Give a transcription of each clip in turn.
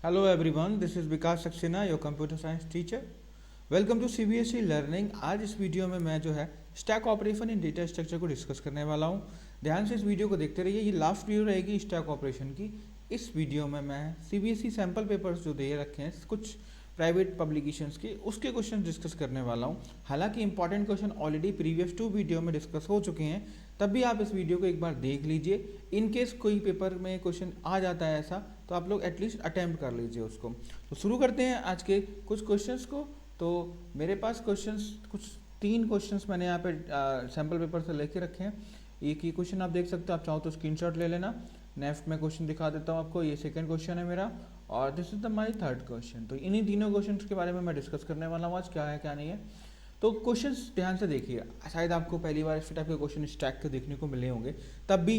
Hello everyone, this is Vikas Saxena, your computer science teacher. Welcome to CBSE learning. आज इस video में मैं जो है stack operation in data structure को डिस्कस करने वाला हूँ। ध्यान से इस वीडियो को देखते रहिए, ये लास्ट वीडियो रहेगी स्टैक ऑपरेशन की। इस वीडियो में मैं सीबीएसई सैम्पल पेपर्स जो दे रखे हैं कुछ प्राइवेट पब्लिकेशंस के, उसके क्वेश्चन डिस्कस करने वाला हूँ। हालांकि important question already previous 2 video में डिस्कस हो चुके हैं, तब भी आप इस वीडियो को एक बार देख लीजिए। इन केस कोई पेपर में क्वेश्चन आ जाता है ऐसा, तो आप लोग एटलीस्ट अटेम्प्ट कर लीजिए उसको। तो शुरू करते हैं आज के कुछ क्वेश्चंस को। तो मेरे पास क्वेश्चंस कुछ 3 क्वेश्चंस मैंने यहाँ पे सैम्पल पेपर से लेके रखे हैं। एक ही क्वेश्चन आप देख सकते हो, आप चाहो तो स्क्रीनशॉट ले लेना। नेक्स्ट में क्वेश्चन दिखा देता हूँ आपको, ये सेकंड क्वेश्चन है मेरा, और this is the my third question. तो इन्हीं तीनों क्वेश्चन के बारे में मैं डिस्कस करने वाला हूँ आज, क्या है क्या नहीं है। तो क्वेश्चंस ध्यान से देखिए, शायद आपको पहली बार इस टाइप के क्वेश्चन स्टैक के देखने को मिले होंगे, तब भी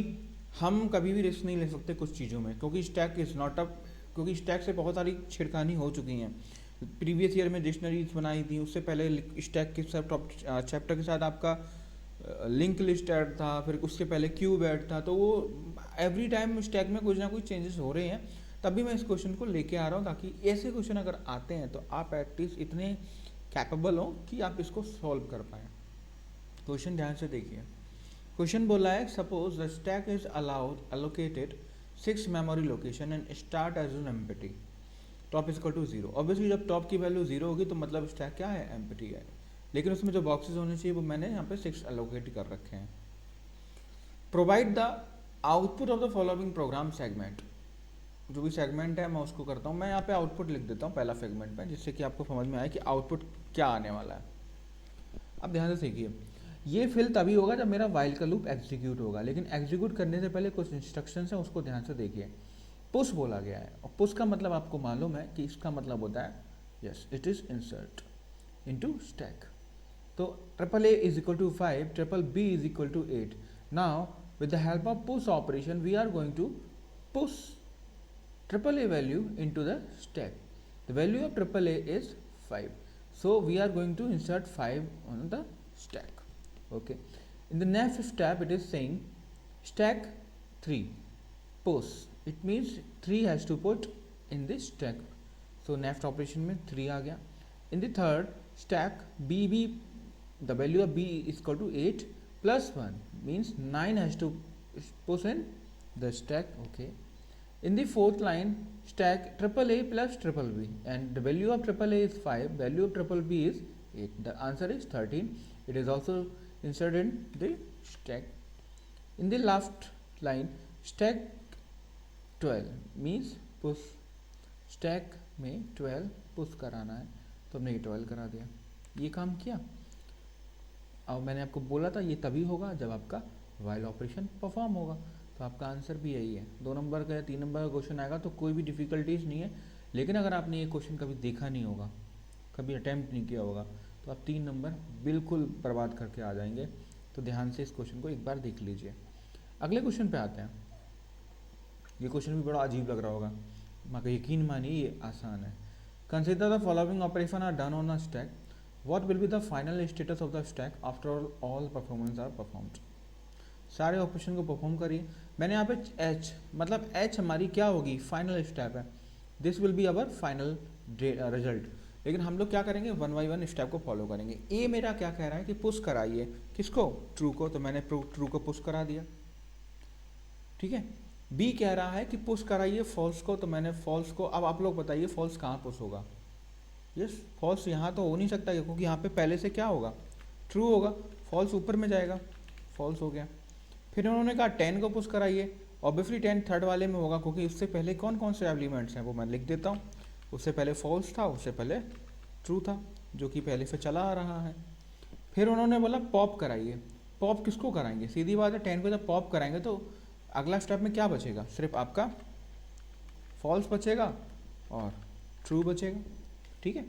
हम कभी भी रिस्क नहीं ले सकते कुछ चीज़ों में, क्योंकि स्टैक इज़ नॉट अप, क्योंकि स्टैक से बहुत सारी छिड़खानी हो चुकी हैं। प्रीवियस ईयर में डिक्शनरीज बनाई थी, उससे पहले स्टैक के सब टॉप चैप्टर के साथ आपका लिंक लिस्ट ऐड था, फिर उसके पहले क्यूब ऐड था। तो वो एवरी टाइम स्टैक में कुछ ना कुछ चेंजेस हो रहे हैं, तभी मैं इस क्वेश्चन को लेके आ रहा हूँ, ताकि ऐसे क्वेश्चन अगर आते हैं तो आप एटलीस्ट इतने कैपेबल हो कि आप इसको सॉल्व कर पाएँ। क्वेश्चन ध्यान से देखिए। क्वेश्चन बोला है, suppose the stack is allowed allocated 6 memory location and start as an empty, top is equal to 0। Obviously जब टॉप की वैल्यू 0 होगी तो मतलब स्टैक क्या है, एम्प्टी है। लेकिन उसमें जो बॉक्सेस होने चाहिए वो मैंने यहाँ पे 6 एलोकेट कर रखे हैं। Provide the output of the following program segment. जो भी सेगमेंट है मैं उसको करता हूँ, मैं यहाँ पे आउटपुट लिख देता हूँ पहला सेगमेंट में, जिससे कि आपको समझ में आए कि आउटपुट क्या आने वाला है। अब ध्यान से देखिए, ये फिल तभी होगा जब मेरा वाइल का लूप एग्जीक्यूट होगा, लेकिन एग्जीक्यूट करने से पहले कुछ इंस्ट्रक्शंस हैं, उसको ध्यान से देखिए। पुश बोला गया है, और पुश का मतलब आपको मालूम है कि इसका मतलब होता है, yes it is insert into stack. तो triple A is equal to 5, triple B is equal to 8। Now with the help of push operation we are going to push triple A value into the stack. The value of triple A is 5. So we are going to insert 5 on the stack. Okay. In the next step it is saying stack 3 push. It means 3 has to put in this stack. So next operation में 3 आ गया. In the third stack BB, the value of B is equal to 8 plus 1 means 9 has to push in the stack. Okay. In the fourth line, stack triple A plus triple B, and the value of triple A is 5, value of triple B is 8. The answer is 13. It is also inserted in the stack. In the last line, stack 12 means push. stack में 12 push कराना है, तो हमने ये 12 करा दिया, ये काम किया। अब मैंने आपको बोला था ये तभी होगा जब आपका वाइल ऑपरेशन परफॉर्म होगा, तो आपका आंसर भी यही है। 2 नंबर का या 3 नंबर का क्वेश्चन आएगा तो कोई भी डिफ़िकल्टीज नहीं है, लेकिन अगर आपने ये क्वेश्चन कभी देखा नहीं होगा, कभी अटैम्प्ट नहीं किया होगा, तो आप 3 नंबर बिल्कुल बर्बाद करके आ जाएंगे। तो ध्यान से इस क्वेश्चन को एक बार देख लीजिए। अगले क्वेश्चन पे आते हैं। ये क्वेश्चन भी बड़ा अजीब लग रहा होगा, मगर यकीन मानिए ये आसान है। Consider the following operation are done on a stack, what will be the final status of the stack after all performance are performed. सारे ऑपरेशन को परफॉर्म करिए। मैंने यहाँ पे एच, मतलब एच हमारी क्या होगी, फाइनल स्टेप है, this will be our final result. लेकिन हम लोग क्या करेंगे, 1 बाई 1 स्टेप को फॉलो करेंगे। ए मेरा क्या कह रहा है कि पुश कराइए, किसको, ट्रू को, तो मैंने ट्रू को पुश करा दिया, ठीक है। बी कह रहा है कि पुश कराइए फॉल्स को, तो मैंने फॉल्स को। अब आप लोग बताइए फॉल्स कहाँ पुश होगा, यस फॉल्स यहाँ तो हो नहीं सकता, क्योंकि यहाँ पे पहले से क्या होगा, ट्रू होगा, फॉल्स ऊपर में जाएगा, फॉल्स हो गया। फिर उन्होंने कहा 10 को पुश कराइए, ऑब्वियसली 10 थर्ड वाले में होगा, क्योंकि उससे पहले कौन कौन से एलिमेंट्स हैं वो मैं लिख देता हूँ। उससे पहले फॉल्स था, उससे पहले ट्रू था, जो कि पहले से चला आ रहा है। फिर उन्होंने बोला पॉप कराइए। पॉप किसको कराएंगे, सीधी बात है, 10 को जब पॉप कराएंगे तो अगला स्टेप में क्या बचेगा, सिर्फ आपका फॉल्स बचेगा और ट्रू बचेगा, ठीक है।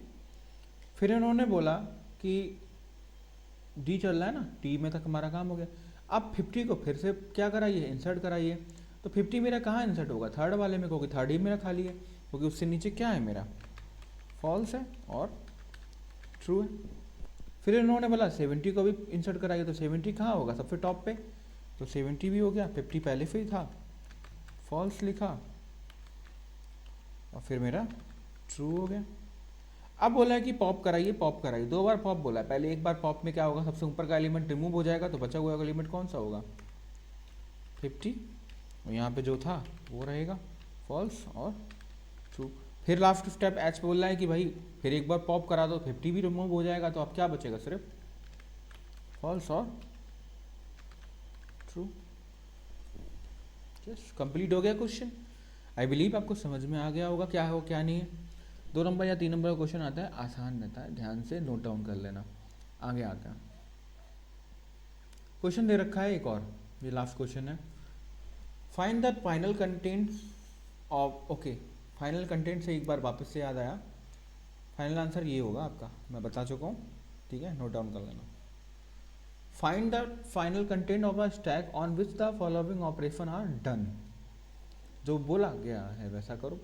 फिर उन्होंने बोला कि डी चल रहा है ना, डी में तक हमारा काम हो गया। अब 50 को फिर से क्या कराइए, इंसर्ट कराइए। तो 50 मेरा कहाँ इंसर्ट होगा, थर्ड वाले में, क्योंकि थर्ड ही मेरा खाली है, क्योंकि उससे नीचे क्या है मेरा, फॉल्स है और ट्रू है। फिर इन्होंने बोला 70 को भी इंसर्ट कराइए, तो 70 कहाँ होगा, सबसे टॉप पे, तो 70 भी हो गया। 50 पहले से ही था, फॉल्स लिखा, और फिर मेरा ट्रू हो गया। अब बोला है कि पॉप कराइए, पॉप कराइए, 2 बार पॉप बोला है। पहले एक बार पॉप में क्या होगा, सबसे ऊपर का एलिमेंट रिमूव हो जाएगा, तो बचा हुआ एलिमेंट कौन सा होगा, 50, और यहाँ पे जो था वो रहेगा फॉल्स और ट्रू। फिर लास्ट स्टेप एच पे बोल रहा है कि भाई फिर एक बार पॉप करा दो, 50 भी रिमूव हो जाएगा, तो अब क्या बचेगा, सिर्फ फॉल्स और ट्रू। यस, कंप्लीट हो गया क्वेश्चन। आई बिलीव आपको समझ में आ गया होगा क्या है वो क्या नहीं है। 2 नंबर या 3 नंबर का क्वेश्चन आता है, आसान रहता है, ध्यान से नोट डाउन कर लेना। आगे आता है क्वेश्चन दे रखा है एक और, ये लास्ट क्वेश्चन है। Find the final contents of, okay final content से एक बार वापस से याद आया, फाइनल आंसर ये होगा आपका, मैं बता चुका हूँ, ठीक है, नोट डाउन कर लेना। Find the final content of a stack on which the following operation are done. जो बोला गया है वैसा करो।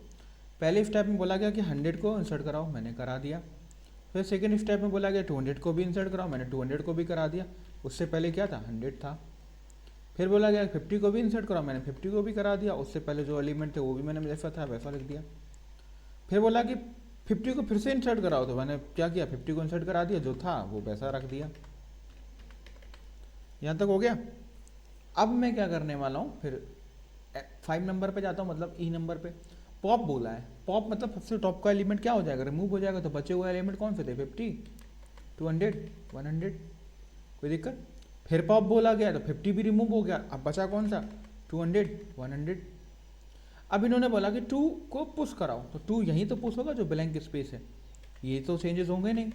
पहले स्टेप में बोला गया कि 100 को इंसर्ट कराओ, मैंने करा दिया। फिर सेकेंड स्टेप में बोला गया 200 को भी इंसर्ट कराओ, मैंने 200 को भी करा दिया। उससे पहले क्या था, 100 था। फिर बोला गया 50 को भी इंसर्ट कराओ, मैंने 50 को भी करा दिया। उससे पहले जो एलिमेंट थे वो भी मैंने जैसा था वैसा लिख दिया। फिर बोला कि 50 को फिर से इंसर्ट कराओ, तो मैंने क्या किया, 50 को इंसर्ट करा दिया, जो था वो वैसा रख दिया। यहाँ तक हो गया। अब मैं क्या करने वाला हूँ, फिर 5 नंबर पे जाता हूँ, मतलब ई नंबर पे। पॉप बोला है, पॉप मतलब सबसे टॉप का एलिमेंट क्या हो जाएगा, रिमूव हो जाएगा, तो बचे हुए एलिमेंट कौन से थे, 50, 200, 100, कोई दिक्कत। फिर पॉप बोला गया तो 50 भी रिमूव हो गया, अब बचा कौन सा, 200, 100। अब इन्होंने बोला कि 2 को पुश कराओ, तो 2 यहीं तो पुश होगा जो ब्लैंक स्पेस है, ये तो चेंजेस होंगे नहीं।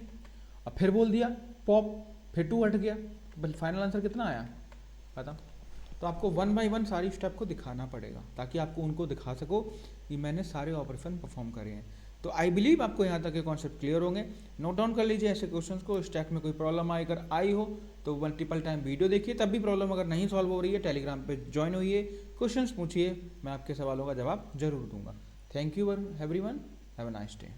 अब फिर बोल दिया पॉप, फिर 2 हट गया, फाइनल आंसर कितना आया पता। तो आपको 1 बाय 1 सारी स्टेप को दिखाना पड़ेगा, ताकि आपको उनको दिखा सको कि मैंने सारे ऑपरेशन परफॉर्म करे हैं। तो आई बिलीव आपको यहाँ तक के कॉन्सेप्ट क्लियर होंगे। नोट डाउन कर लीजिए ऐसे क्वेश्चंस को। स्टैक में कोई प्रॉब्लम अगर आई हो तो मल्टीपल टाइम वीडियो देखिए, तब भी प्रॉब्लम अगर नहीं सॉल्व हो रही है, टेलीग्राम पे ज्वाइन होइए, क्वेश्चंस पूछिए, मैं आपके सवालों का जवाब जरूर दूंगा। Thank you everyone, have a nice day.